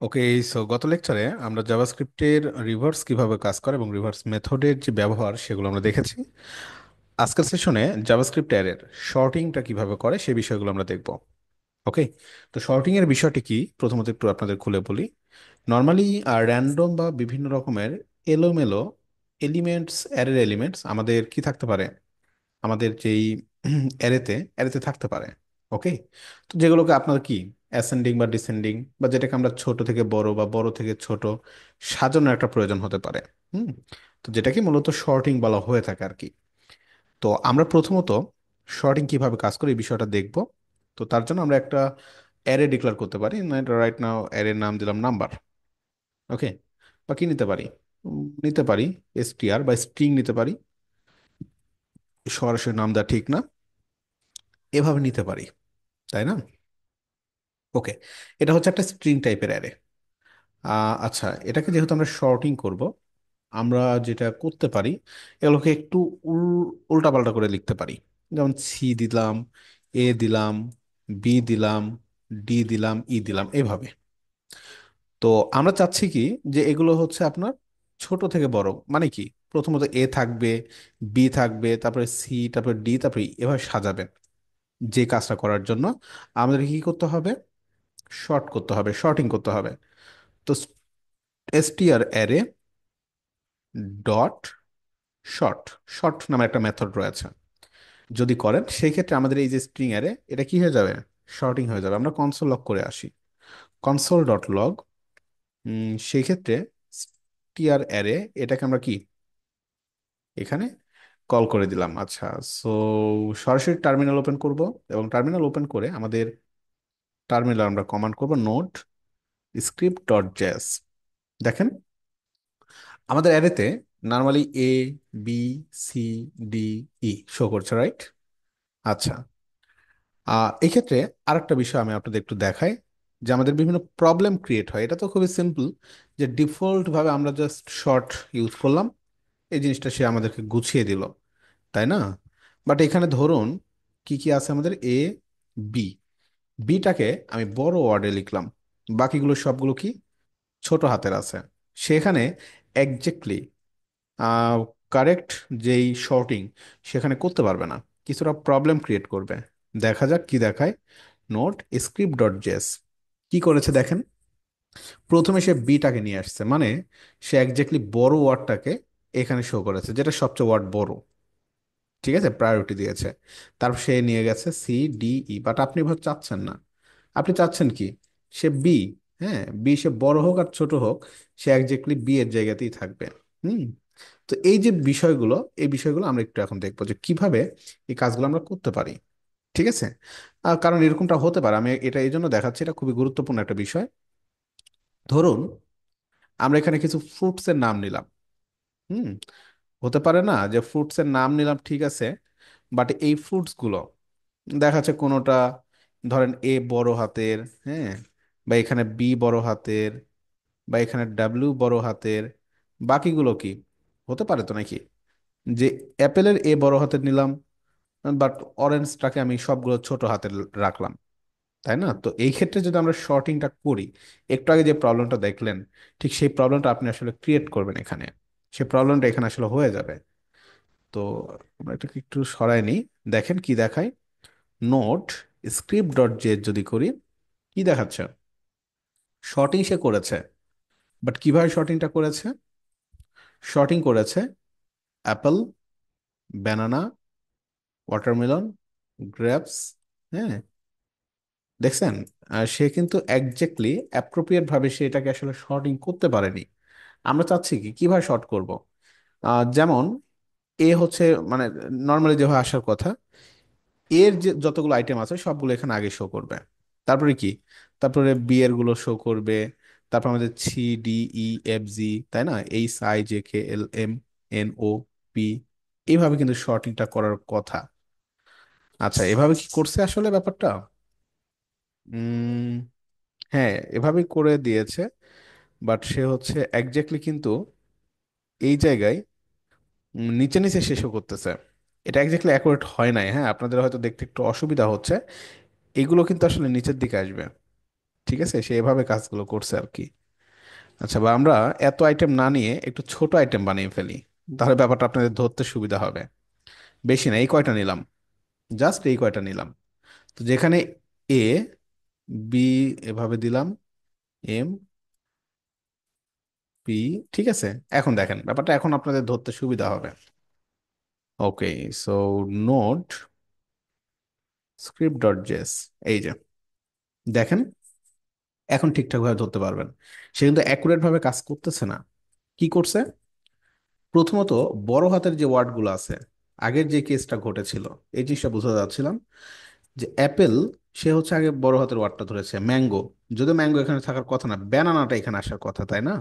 ওকে, so গত লেকচারে আমরা জাভাস্ক্রিপ্টের রিভার্স কিভাবে কাজ করে এবং রিভার্স মেথডের যে ব্যবহার সেগুলো আমরা দেখেছি। আজকের সেশনে জাভাস্ক্রিপ্ট অ্যারের শর্টিংটা কিভাবে করে সেই বিষয়গুলো আমরা দেখব। ওকে, তো শর্টিং এর বিষয়টি কি প্রথমত একটু আপনাদের খুলে বলি। নর্মালি র্যান্ডম বা বিভিন্ন রকমের এলোমেলো অ্যারের এলিমেন্টস আমাদের কি থাকতে পারে, আমাদের যেই অ্যারেতে অ্যারেতে থাকতে পারে। ওকে, তো যেগুলোকে আপনার কি অ্যাসেন্ডিং বা ডিসেন্ডিং বা যেটাকে আমরা ছোট থেকে বড় বা বড় থেকে ছোট সাজানোর একটা প্রয়োজন হতে পারে। হুম, তো যেটাকে মূলত শর্টিং বলা হয়ে থাকে আর কি। তো আমরা প্রথমত শর্টিং কিভাবে কাজ করে এই বিষয়টা দেখব। তো তার জন্য আমরা একটা অ্যারে ডিক্লেয়ার করতে পারি। রাইট নাও অ্যারের নাম দিলাম নাম্বার। ওকে, বা কি নিতে পারি, নিতে পারি এসটিআর বা স্ট্রিং নিতে পারি। সরাসরি নাম দেওয়া ঠিক না, এভাবে নিতে পারি, তাই না? ওকে, এটা হচ্ছে একটা স্ট্রিং টাইপের অ্যারে। আচ্ছা, এটাকে যেহেতু আমরা শর্টিং করব, আমরা যেটা করতে পারি এগুলোকে একটু উল্টাপাল্টা করে লিখতে পারি। যেমন সি দিলাম, এ দিলাম, বি দিলাম, ডি দিলাম, ই দিলাম, এভাবে। তো আমরা চাচ্ছি কি যে এগুলো হচ্ছে আপনার ছোট থেকে বড়, মানে কি প্রথমত এ থাকবে, বি থাকবে, তারপরে সি, তারপরে ডি, তারপরে ই, এভাবে সাজাবেন। যে কাজটা করার জন্য আমাদের কি করতে হবে, করতে হবে, শর্টিং করতে হবে। তো STR array dot short, short নামে একটা মেথড রয়েছে। যদি করেন সেই ক্ষেত্রে আমাদের এই যে স্ট্রিং অ্যারে এটা কি হয়ে যাবে, শর্টিং হয়ে যাবে। আমরা কনসোল লগ করে আসি, কনসোল ডট লগ। সেই ক্ষেত্রে স্টিআর অ্যারে এটাকে আমরা কি এখানে কল করে দিলাম। আচ্ছা, সো সরাসরি টার্মিনাল ওপেন করব এবং টার্মিনাল ওপেন করে আমাদের টার্মিনাল আমরা কমান্ড করব নোট স্ক্রিপ্ট ডট জেএস। দেখেন আমাদের অ্যারেতে নর্মালি এ, বি, সি, ডি, ই শো করছে, রাইট? আচ্ছা, এই ক্ষেত্রে আরেকটা বিষয় আমি আপনাদের একটু দেখাই, যে আমাদের বিভিন্ন প্রবলেম ক্রিয়েট হয়। এটা তো খুবই সিম্পল, যে ডিফল্ট ভাবে আমরা জাস্ট শর্ট ইউজ করলাম, এই জিনিসটা সে আমাদেরকে গুছিয়ে দিল, তাই না? বাট এখানে ধরুন কি কি আছে আমাদের, এ, বি, বিটাকে আমি বড় ওয়ার্ডে লিখলাম, বাকিগুলো সবগুলো কি ছোট হাতের আছে। সেখানে একজ্যাক্টলি কারেক্ট যেই শর্টিং সেখানে করতে পারবে না, কিছুটা প্রবলেম ক্রিয়েট করবে। দেখা যাক কি দেখায়। নোট স্ক্রিপ্ট ডট জেএস কি করেছে দেখেন। প্রথমে সে বিটাকে নিয়ে আসছে, মানে সে একজ্যাক্টলি বড় ওয়ার্ডটাকে এখানে শো করেছে, যেটা সবচেয়ে ওয়ার্ড বড়, ঠিক আছে, প্রায়োরিটি দিয়েছে। তারপর সে নিয়ে গেছে সি, ডি, ই, বাট আপনি ভাবে চাচ্ছেন না। আপনি চাচ্ছেন কি, সে বি, হ্যাঁ বি সে বড় হোক আর ছোট হোক, সে একজ্যাক্টলি বি এর জায়গাতেই থাকবে। হুম, তো এই যে বিষয়গুলো, এই বিষয়গুলো আমরা একটু এখন দেখবো যে কিভাবে এই কাজগুলো আমরা করতে পারি। ঠিক আছে, কারণ এরকমটা হতে পারে, আমি এটা এই জন্য দেখাচ্ছি, এটা খুবই গুরুত্বপূর্ণ একটা বিষয়। ধরুন আমরা এখানে কিছু ফ্রুটসের নাম নিলাম। হুম, হতে পারে না যে ফ্রুটসের নাম নিলাম, ঠিক আছে, বাট এই ফ্রুটস গুলো দেখা যাচ্ছে কোনোটা ধরেন এ বড় হাতের, হ্যাঁ, বা এখানে বি বড় হাতের, বা এখানে ডাব্লিউ বড় হাতের, বাকিগুলো কি হতে পারে তো নাকি, যে অ্যাপেলের এ বড় হাতের নিলাম, বাট অরেঞ্জটাকে আমি সবগুলো ছোট হাতের রাখলাম, তাই না? তো এই ক্ষেত্রে যদি আমরা শর্টিংটা করি, একটু আগে যে প্রবলেমটা দেখলেন, ঠিক সেই প্রবলেমটা আপনি আসলে ক্রিয়েট করবেন এখানে, সেই প্রবলেমটা এখানে আসলে হয়ে যাবে। তো আমরা এটাকে একটু সরাই নিই, দেখেন কি দেখায়। নোট স্ক্রিপ্ট ডট জে যদি করি, কি দেখাচ্ছে, শর্টিং সে করেছে, বাট কিভাবে শর্টিংটা করেছে, শর্টিং করেছে অ্যাপেল, ব্যানানা, ওয়াটারমেলন, গ্রেপস, হ্যাঁ, দেখছেন? সে কিন্তু একজ্যাক্টলি অ্যাপ্রোপ্রিয়েট ভাবে সে এটাকে আসলে শর্টিং করতে পারেনি। আমরা চাচ্ছি কি কিভাবে শর্ট করব। যেমন এ হচ্ছে মানে নর্মালি যেভাবে আসার কথা, এর যে যতগুলো আইটেম আছে সবগুলো এখানে আগে শো করবে। তারপরে কি, তারপরে বি এর গুলো শো করবে, তারপর আমাদের C, D, E, F, G, তাই না, H, I, J, K, L, M, N, O, P, এইভাবে কিন্তু শর্টিংটা করার কথা। আচ্ছা, এভাবে কি করছে আসলে ব্যাপারটা? উম হ্যাঁ, এভাবেই করে দিয়েছে, বাট সে হচ্ছে একজ্যাক্টলি কিন্তু এই জায়গায় নিচে নিচে শেষও করতেছে। এটা একজ্যাক্টলি অ্যাকুরেট হয় নাই, হ্যাঁ, আপনাদের হয়তো দেখতে একটু অসুবিধা হচ্ছে। এগুলো কিন্তু আসলে নিচের দিকে আসবে। ঠিক আছে, সে এভাবে কাজগুলো করছে আর কি। আচ্ছা, বা আমরা এত আইটেম না নিয়ে একটু ছোট আইটেম বানিয়ে ফেলি, তাহলে ব্যাপারটা আপনাদের ধরতে সুবিধা হবে। বেশি না, এই কয়টা নিলাম, জাস্ট এই কয়টা নিলাম। তো যেখানে এ, বি এভাবে দিলাম, এম, পি, ঠিক আছে। এখন দেখেন ব্যাপারটা এখন আপনাদের ধরতে সুবিধা হবে। Okay, so note script dot JS, এই যে দেখেন, এখন ঠিকঠাক ভাবে ধরতে পারবেন। সে কিন্তু অ্যাকুরেট ভাবে কাজ করতেছে না। কি করছে? প্রথমত বড় হাতের যে ওয়ার্ডগুলো আছে, আগের যে কেসটা ঘটেছিল, এই জিনিসটা বুঝতে যাচ্ছিলাম যে অ্যাপেল, সে হচ্ছে আগে বড় হাতের ওয়ার্ডটা ধরেছে। ম্যাঙ্গো, যদিও ম্যাঙ্গো এখানে থাকার কথা না, ব্যানানাটা এখানে আসার কথা, তাই না?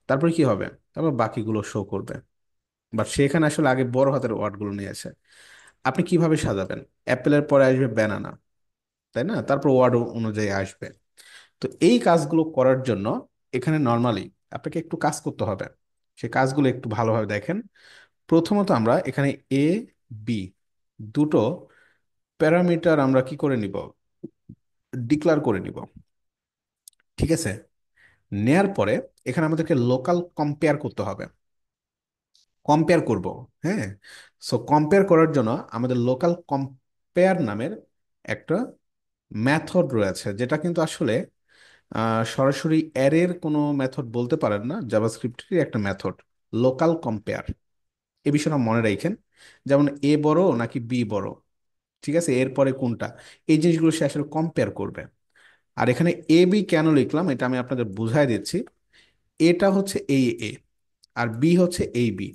তারপরে কি হবে? তারপর বাকিগুলো শো করবে। বাট সেখানে আসলে আগে বড় হাতের ওয়ার্ডগুলো নিয়েছে। আপনি কিভাবে সাজাবেন? অ্যাপেলের পরে আসবে ব্যানানা, তাই না? তারপর ওয়ার্ড অনুযায়ী আসবে। তো এই কাজগুলো করার জন্য এখানে নর্মালি আপনাকে একটু কাজ করতে হবে। সে কাজগুলো একটু ভালোভাবে দেখেন। প্রথমত আমরা এখানে এ, বি দুটো প্যারামিটার আমরা কি করে নিব? ডিক্লার করে নিব। ঠিক আছে, নেয়ার পরে এখানে আমাদেরকে লোকাল কম্পেয়ার করতে হবে। কম্পেয়ার করব, হ্যাঁ। সো কম্পেয়ার করার জন্য আমাদের লোকাল কম্পেয়ার নামের একটা মেথড রয়েছে, যেটা কিন্তু আসলে সরাসরি অ্যারের কোনো মেথড বলতে পারেন না, জাভাস্ক্রিপ্টেরই একটা মেথড, লোকাল কম্পেয়ার। এই বিষয়টা মনে রাখেন। যেমন এ বড় নাকি বি বড়, ঠিক আছে, এরপরে কোনটা, এই জিনিসগুলো সে আসলে কম্পেয়ার করবে। আর এখানে এ বি কেন লিখলাম এটা আমি আপনাদের বুঝাই দিচ্ছি। এটা হচ্ছে এই এ, আর বি হচ্ছে এই বি,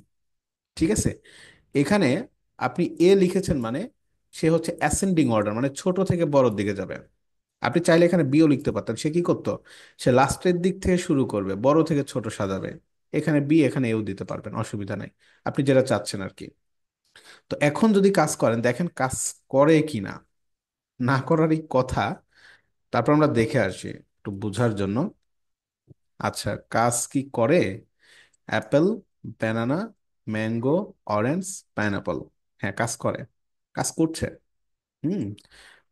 ঠিক আছে। এখানে আপনি এ লিখেছেন মানে সে হচ্ছে অ্যাসেন্ডিং অর্ডার, মানে ছোট থেকে বড়র দিকে যাবে। আপনি চাইলে এখানে বিও লিখতে পারতেন, সে কি করতো? সে লাস্টের দিক থেকে শুরু করবে, বড় থেকে ছোট সাজাবে। এখানে বি, এখানে এও দিতে পারবেন, অসুবিধা নাই, আপনি যেটা চাচ্ছেন আর কি। তো এখন যদি কাজ করেন, দেখেন কাজ করে কি না। না করারই কথা। তারপর আমরা দেখে আসি একটু বোঝার জন্য। আচ্ছা, কাজ কি করে? Apple, banana, mango, orange, pineapple. হ্যাঁ, কাজ করে, কাজ করছে। হুম।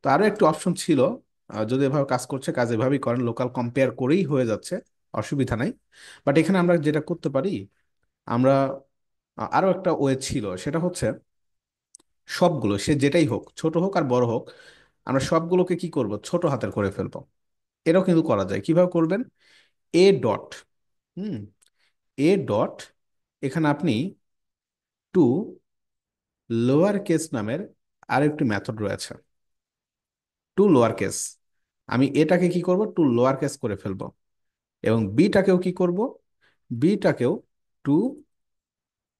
তো আরো একটু অপশন ছিল। যদি এভাবে কাজ করছে, কাজ এভাবেই করেন, লোকাল কম্পেয়ার করেই হয়ে যাচ্ছে, অসুবিধা নাই। বাট এখানে আমরা যেটা করতে পারি, আমরা আরো একটা ওয়ে ছিল, সেটা হচ্ছে সবগুলো, সে যেটাই হোক, ছোট হোক আর বড় হোক, আমরা সবগুলোকে কি করব? ছোট হাতের করে ফেলবো। এটাও কিন্তু করা যায়। কিভাবে করবেন? A dot, hmm, A dot, এখানে আপনি টু লোয়ার কেস নামের আরেকটি মেথড রয়েছে, টু লোয়ার কেস। আমি এটাকে কি করব? টু লোয়ার কেস করে ফেলবো। এবং বিটাকেও কি করব? বিটাকেও টু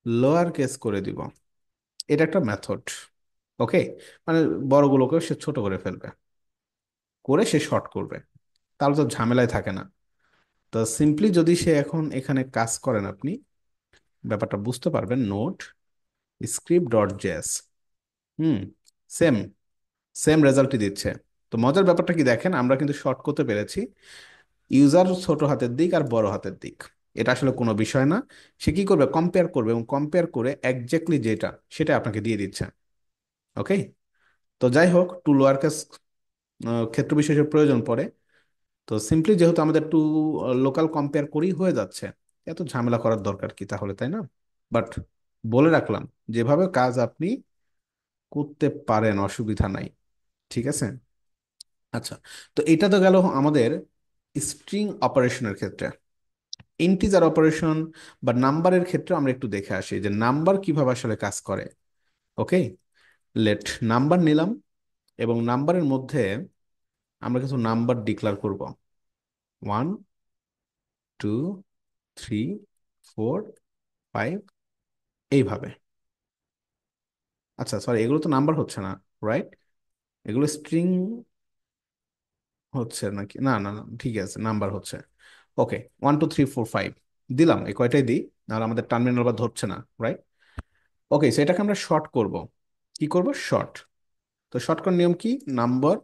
লোয়ার কেস করে দিব। এটা একটা মেথড। ওকে, মানে বড়গুলোকেও সে ছোট করে ফেলবে, করে সে শর্ট করবে। তাহলে তো ঝামেলায় থাকে না। তো সিম্পলি যদি সে এখন এখানে কাজ করেন, আপনি ব্যাপারটা বুঝতে পারবেন। নোট স্ক্রিপ্ট ডট জেএস, হুম, সেম সেম রেজাল্টই দিচ্ছে। তো মজার ব্যাপারটা কি দেখেন, আমরা কিন্তু শর্ট করতে পেরেছি ইউজার ছোট হাতের দিক আর বড় হাতের দিক। এটা আসলে কোনো বিষয় না। সে কি করবে? কম্পেয়ার করবে, এবং কম্পেয়ার করে একজ্যাক্টলি যেটা, সেটা আপনাকে দিয়ে দিচ্ছে। ওকে। তো যাই হোক, টু লোয়ার কেস ক্ষেত্র বিশেষের প্রয়োজন পড়ে। তো সিম্পলি যেহেতু আমাদের টু লোকাল কম্পেয়ার করেই হয়ে যাচ্ছে, এত ঝামেলা করার দরকার কি তাহলে, তাই না? বাট বলে রাখলাম, যেভাবে কাজ আপনি করতে পারেন, অসুবিধা নাই। ঠিক আছে। আচ্ছা, তো এটা তো গেল আমাদের স্ট্রিং অপারেশনের ক্ষেত্রে। ইন্টিজার অপারেশন বা নাম্বারের ক্ষেত্রে আমরা একটু দেখে আসি যে নাম্বার কিভাবে আসলে কাজ করে। ওকে, লেট নাম্বার নিলাম, এবং নাম্বারের মধ্যে আমরা কিছু নাম্বার ডিক্লার করব। 1, 2, 3, 4, 5, এইভাবে। আচ্ছা সরি, এগুলো তো নাম্বার হচ্ছে না, রাইট? এগুলো স্ট্রিং হচ্ছে নাকি? না না না, ঠিক আছে, নাম্বার হচ্ছে। ওকে, 1, 2, 3, 4, 5 দিলাম, এই কয়টাই দিই, নাহলে আমাদের টার্মিনাল বা ধরছে না, রাইট? ওকে, সেটাকে আমরা শর্ট করব। কি করব? শর্ট। তো শর্ট করার নিয়ম কি? নাম্বার,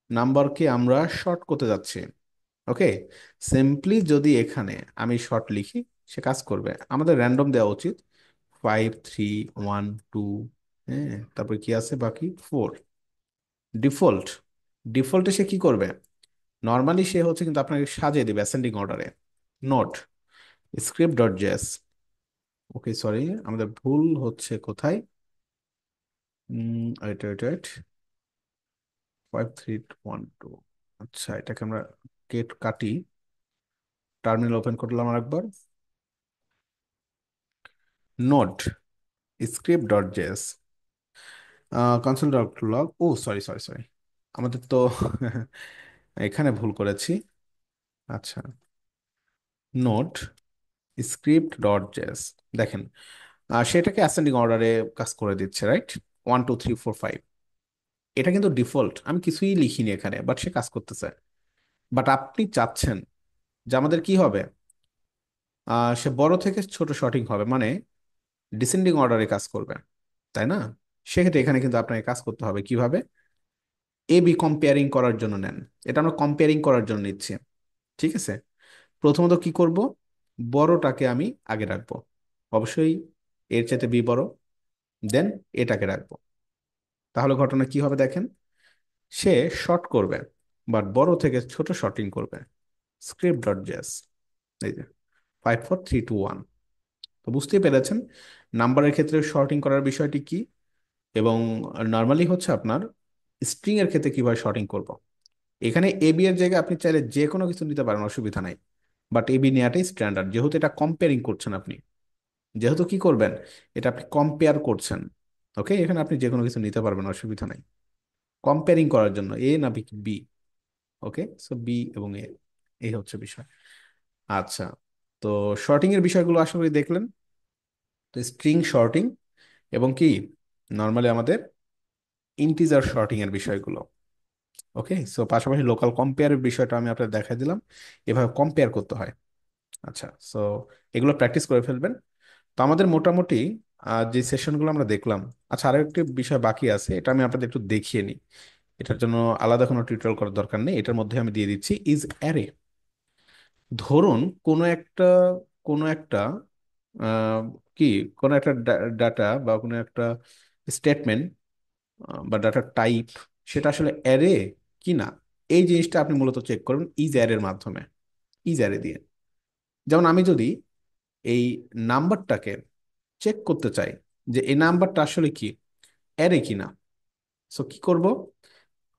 নাম্বারকে আমরা শর্ট করতে যাচ্ছি। ওকে, সিম্পলি যদি এখানে আমি শর্ট লিখি, সে কাজ করবে। আমাদের র্যান্ডম দেওয়া উচিত, 5, 3, 1, 2, হ্যাঁ, তারপরে কি আছে বাকি? 4। ডিফল্ট, ডিফল্টে সে কি করবে? নর্মালি সে হচ্ছে কিন্তু আপনাকে সাজিয়ে দেবে অ্যাসেন্ডিং অর্ডারে। Node script dot JS. Okay sorry, আমাদের ভুল হচ্ছে কোথায়? Wait wait wait, 5312। আচ্ছা, এটাকে আমরা কেট কাটি। টার্মিনাল ওপেন করলাম আরেকবার। Note script dot JS, console dot log. Oh sorry sorry sorry, আমাদের তো এখানে ভুল করেছি। আচ্ছা, নোট স্ক্রিপ্ট ডট জেএস, দেখেন সেটাকে অ্যাসেন্ডিং অর্ডারে কাজ করে দিচ্ছে, রাইট? 1 2 3 4 5। এটা কিন্তু ডিফল্ট, আমি কিছুই লিখিনি এখানে, বাট সে কাজ করতেছে। বাট আপনি চাচ্ছেন যে আমাদের কি হবে, সে বড় থেকে ছোট শর্টিং হবে, মানে ডিসেন্ডিং অর্ডারে কাজ করবে, তাই না? সেক্ষেত্রে এখানে কিন্তু আপনাকে কাজ করতে হবে কিভাবে, এ বি কম্পেয়ারিং করার জন্য নেন। এটা আমরা কম্পেয়ারিং করার জন্য নিচ্ছি, ঠিক আছে? প্রথমত কি করব, বড়টাকে আমি আগে রাখবো, অবশ্যই এর চাইতে বি বড়, দেন এটাকে রাখবো। তাহলে ঘটনা কি হবে দেখেন, সে শর্ট করবে, বাট বড় থেকে ছোট শর্টিং করবে। স্ক্রিপ্ট ডট জেএস, এই যে 5 4 3 2 1। তো বুঝতেই পেরেছেন নাম্বারের ক্ষেত্রে শর্টিং করার বিষয়টি কি, এবং নর্মালি হচ্ছে আপনার স্ট্রিং এর ক্ষেত্রে কিভাবে শর্টিং করব। এখানে এবি এর জায়গায় আপনি চাইলে যে কোনো কিছু নিতে পারেন, অসুবিধা নাই। বাট এবি নেওয়াটাই স্ট্যান্ডার্ড, যেহেতু এটা কম্পেয়ারিং করছেন আপনি, যেহেতু কি করবেন, এটা আপনি কম্পেয়ার করছেন। ওকে, এখানে আপনি যে কোনো কিছু নিতে পারবেন, অসুবিধা নাই। কম্পেয়ারিং করার জন্য এ না বি। ওকে, সো বি এবং এ, এই হচ্ছে বিষয়। আচ্ছা, তো শর্টিং এর বিষয়গুলো আশা করি দেখলেন। তো স্ট্রিং শর্টিং এবং কি নর্মালি আমাদের ইন্টিজার শর্টিং এর বিষয়গুলো। ওকে, সো পাশাপাশি লোকাল কম্পেয়ারের বিষয়টা আমি আপনাদের দেখাই দিলাম, এভাবে কম্পেয়ার করতে হয়। আচ্ছা, সো এগুলো প্র্যাকটিস করে ফেলবেন। তো আমাদের মোটামুটি যে সেশনগুলো আমরা দেখলাম, আচ্ছা আরো একটি বিষয় বাকি আছে, এটা আমি আপনাদের একটু দেখিয়ে নিই। এটার জন্য আলাদা কোনো টিউটোরিয়াল করার দরকার নেই, এটার মধ্যে আমি দিয়ে দিচ্ছি ইজ অ্যারে। ধরুন কোনো একটা আহ, কি কোনো একটা ডাটা বা কোনো একটা স্টেটমেন্ট বা ডাটা টাইপ, সেটা আসলে অ্যারে কি না, এই জিনিসটা আপনি মূলত চেক করবেন ইজ অ্যারের মাধ্যমে, ইজ অ্যারে দিয়ে। যেমন আমি যদি এই নাম্বারটাকে চেক করতে চাই যে এই নাম্বারটা আসলে কি অ্যারে কিনা, সো কি করব,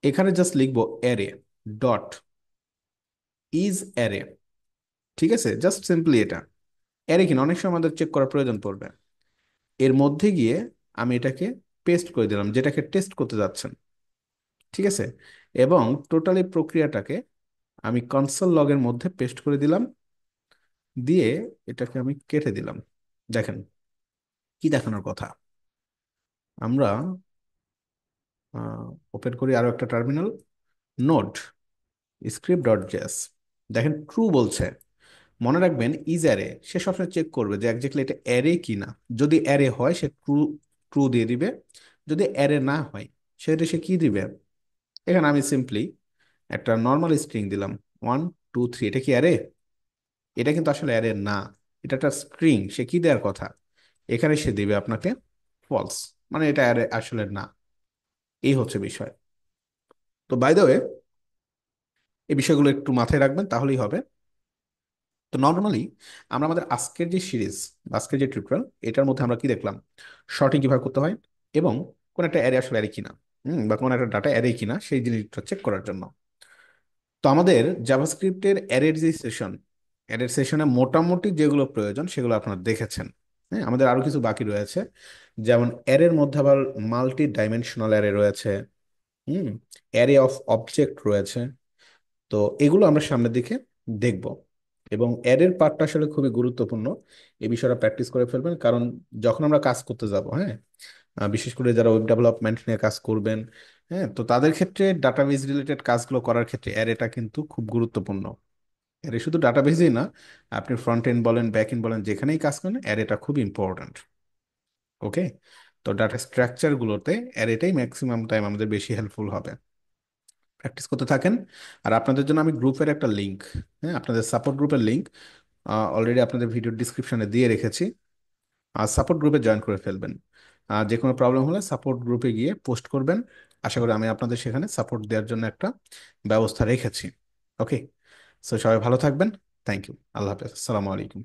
এখানে জাস্ট লিখবো অ্যারে ডট ইজ অ্যারে। ঠিক আছে, জাস্ট সিম্পলি এটা অ্যারে কিনা, অনেক সময় আমাদের চেক করার প্রয়োজন পড়বে। এর মধ্যে গিয়ে আমি এটাকে পেস্ট করে দিলাম, যেটাকে টেস্ট করতে যাচ্ছেন। ঠিক আছে, এবং টোটালি প্রক্রিয়াটাকে আমি কনসোল লগের মধ্যে পেস্ট করে দিলাম, দিয়ে এটাকে আমি কেটে দিলাম। দেখেন কি দেখানোর কথা, আমরা ওপেন করি আরো একটা terminal. Note script dot JS, দেখেন ট্রু বলছে। মনে রাখবেন ইজ অ্যারে সে সবসময় চেক করবে যে একজাক্টলি এটা অ্যারে কি না। যদি অ্যারে হয় সে ট্রু, ট্রু দিয়ে দিবে। যদি অ্যারে না হয় সেটা সে কি দিবে, এখানে আমি সিম্পলি একটা নর্মাল স্ট্রিং দিলাম 1 2 3। এটা কি অ্যারে? এটা কিন্তু আসলে অ্যারে না, এটা একটা স্ট্রিং, সে কি দেওয়ার কথা, এখানে সে দিবে আপনাকে ফলস, মানে এটা অ্যারে আসলে না। এই হচ্ছে বিষয়। তো বাই দ্য ওয়ে, এই বিষয়গুলো একটু মাথায় রাখবেন, তাহলেই হবে। তো নর্মালি আমরা আমাদের আজকের যে সিরিজ, আজকের যে টিউটোরিয়াল, এটার মধ্যে আমরা কি দেখলাম, শর্টিং কিভাবে করতে হয়, এবং কোন একটা অ্যারে আসলে অ্যারে কিনা, বা কোন একটা ডাটা অ্যারে কিনা সেই জিনিসটা চেক করার জন্য। তো আমাদের জাভাস্ক্রিপ্টের অ্যারের যে সেশন, অ্যারের সেশনে মোটামুটি যেগুলো প্রয়োজন সেগুলো আপনারা দেখেছেন। হ্যাঁ, আমাদের আরো কিছু বাকি রয়েছে, যেমন অ্যারের মধ্যে আবার মাল্টি ডাইমেনশনাল অ্যারে রয়েছে, হুম, অ্যারে অফ অবজেক্ট রয়েছে। তো এগুলো আমরা সামনের দিকে দেখব, এবং অ্যারের পার্টটা আসলে খুবই গুরুত্বপূর্ণ। এই বিষয়টা প্র্যাকটিস করে ফেলবেন, কারণ যখন আমরা কাজ করতে যাব, হ্যাঁ, বিশেষ করে যারা ওয়েব ডেভেলপমেন্ট নিয়ে কাজ করবেন, হ্যাঁ, তো তাদের ক্ষেত্রে ডাটাবেজ রিলেটেড কাজগুলো করার ক্ষেত্রে অ্যারেটা কিন্তু খুব গুরুত্বপূর্ণ। অ্যারে শুধু ডাটাবেজেই না, আপনি ফ্রন্ট এন্ড বলেন ব্যাক এন্ড বলেন যেখানেই কাজ করেন অ্যারেটা খুব ইম্পর্ট্যান্ট। ওকে, তো ডাটা স্ট্রাকচার গুলোতে অ্যারেটাই ম্যাক্সিমাম টাইম আমাদের বেশি হেল্পফুল হবে। প্র্যাকটিস করতে থাকেন। আর আপনাদের জন্য আমি গ্রুপের একটা লিংক, হ্যাঁ, আপনাদের সাপোর্ট গ্রুপের লিংক অলরেডি আপনাদের ভিডিও ডিসক্রিপশনে দিয়ে রেখেছি। আর সাপোর্ট গ্রুপে জয়েন করে ফেলবেন। আর যে কোনো প্রবলেম হলে সাপোর্ট গ্রুপে গিয়ে পোস্ট করবেন। আশা করি আমি আপনাদের সেখানে সাপোর্ট দেওয়ার জন্য একটা ব্যবস্থা রেখেছি। ওকে, সো সবাই ভালো থাকবেন। Thank you. আল্লাহ হাফেজ, আসসালামু আলাইকুম।